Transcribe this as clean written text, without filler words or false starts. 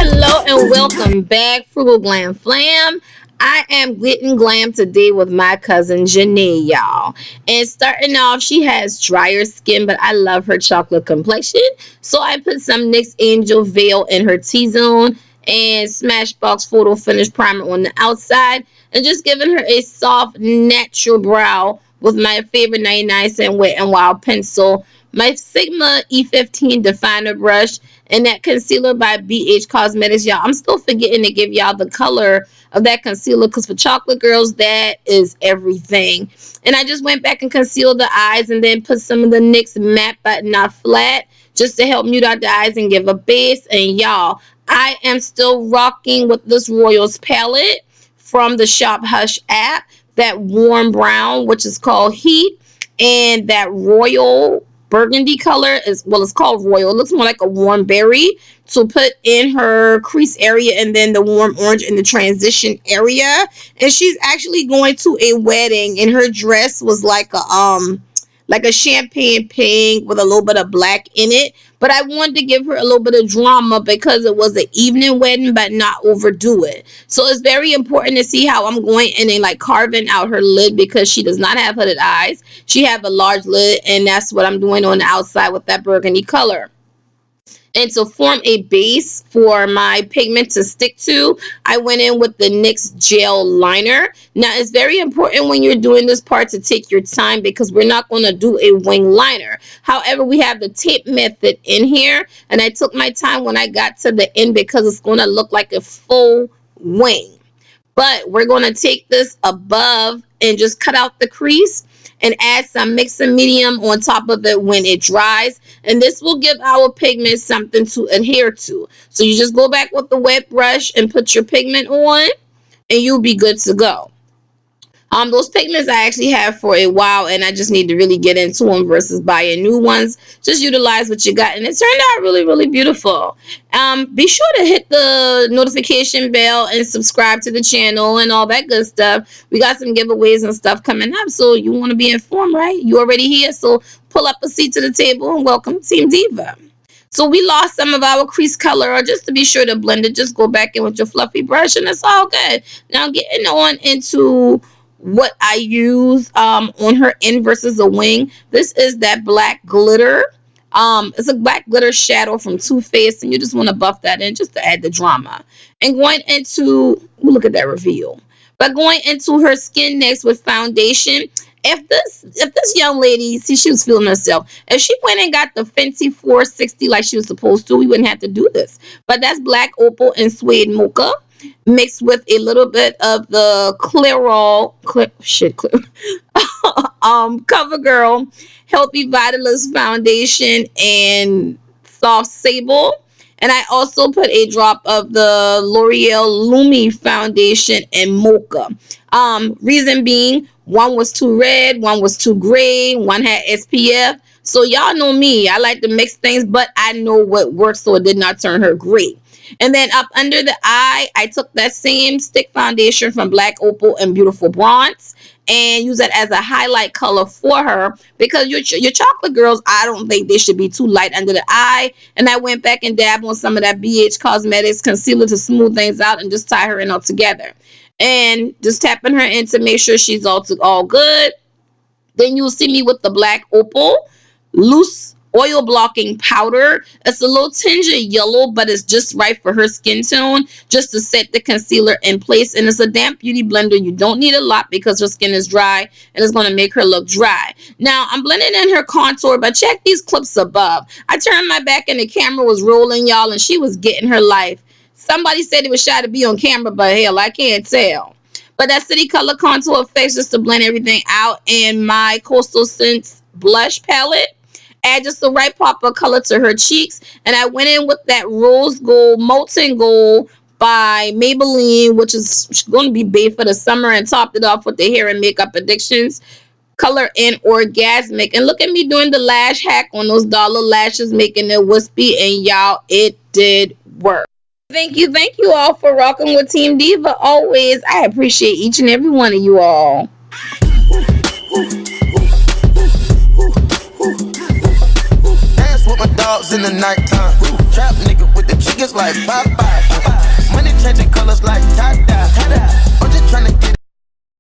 Hello and welcome back, Frugal Glam Flam. I am getting glam today with my cousin Janae, y'all. And starting off, she has drier skin, but I love her chocolate complexion. So I put some NYX Angel Veil in her T-zone and Smashbox Photo Finish Primer on the outside, and just giving her a soft, natural brow with my favorite 99-cent Wet n Wild pencil, my Sigma E15 definer brush, and that concealer by BH Cosmetics. Y'all, I'm still forgetting to give y'all the color of that concealer, because for chocolate girls, that is everything. And I just went back and concealed the eyes and then put some of the NYX matte but not flat, just to help mute out the eyes and give a base. And y'all, I am still rocking with this Royals palette from the Shop Hush app, that warm brown, which is called Heat, and that royal burgundy color is, well, it's called royal. It looks more like a warm berry, to put in her crease area, and then the warm orange in the transition area. And she's actually going to a wedding, and her dress was like a champagne pink with a little bit of black in it. But I wanted to give her a little bit of drama because it was an evening wedding, but not overdo it. So it's very important to see how I'm going in and like carving out her lid, because she does not have hooded eyes. She have a large lid, and that's what I'm doing on the outside with that burgundy color. And to form a base for my pigment to stick to, I went in with the NYX gel liner. Now, it's very important when you're doing this part to take your time, because we're not going to do a wing liner. However, we have the tape method in here, and I took my time when I got to the end, because it's going to look like a full wing. But we're going to take this above and just cut out the crease and add some mix and medium on top of it when it dries. And this will give our pigment something to adhere to. So you just go back with the wet brush and put your pigment on, and you'll be good to go. Those pigments I actually have for a while, and I just need to really get into them versus buying new ones. Just utilize what you got, and it turned out really, really beautiful. Be sure to hit the notification bell and subscribe to the channel and all that good stuff. We got some giveaways and stuff coming up, so you want to be informed, right? You already here, so pull up a seat to the table and welcome Team Diva. So we lost some of our crease color, or just to be sure to blend it, just go back in with your fluffy brush, and it's all good. Now getting on into what I use on her end versus a wing. This is that black glitter. It's a black glitter shadow from Too Faced, and you just want to buff that in just to add the drama. And going into, look at that reveal. But going into her skin next with foundation. If this young lady, see, she was feeling herself. If she went and got the Fenty 460 like she was supposed to, we wouldn't have to do this. But that's black opal and suede mocha, mixed with a little bit of the CoverGirl Healthy Vitalist Foundation and Soft Sable. And I also put a drop of the L'Oreal Lumi Foundation and Mocha. Reason being, one was too red, one was too gray, one had SPF. So y'all know me, I like to mix things, but I know what works, so it did not turn her gray. And then up under the eye, I took that same stick foundation from Black Opal and Beautiful Bronze and use that as a highlight color for her, because your chocolate girls, I don't think they should be too light under the eye. And I went back and dabbed on some of that BH Cosmetics concealer to smooth things out and just tie her in all together. And just tapping her in to make sure she's all good. Then you'll see me with the Black Opal loose oil blocking powder. It's a little tinge of yellow, but it's just right for her skin tone, just to set the concealer in place. And it's a damp beauty blender. You don't need a lot because her skin is dry, and it's going to make her look dry. Now I'm blending in her contour, but check these clips above. I turned my back and the camera was rolling, y'all, and she was getting her life. Somebody said it was shy to be on camera, but hell, I can't tell. But that City Color Contour Effects, just to blend everything out. And my Coastal Scents blush palette, add just the right pop of color to her cheeks. And I went in with that Rose Gold Molten Gold by Maybelline, which is going to be bae for the summer, and topped it off with the Hair and Makeup Addictions Color in Orgasmic. And look at me doing the lash hack on those dollar lashes, making it wispy, and y'all, it did work. Thank you all for rocking with Team Diva always. I appreciate each and every one of you all. Dance with my dogs in the nighttime. Trap nigga with the chickens like bye-bye. changing colors like tattoo.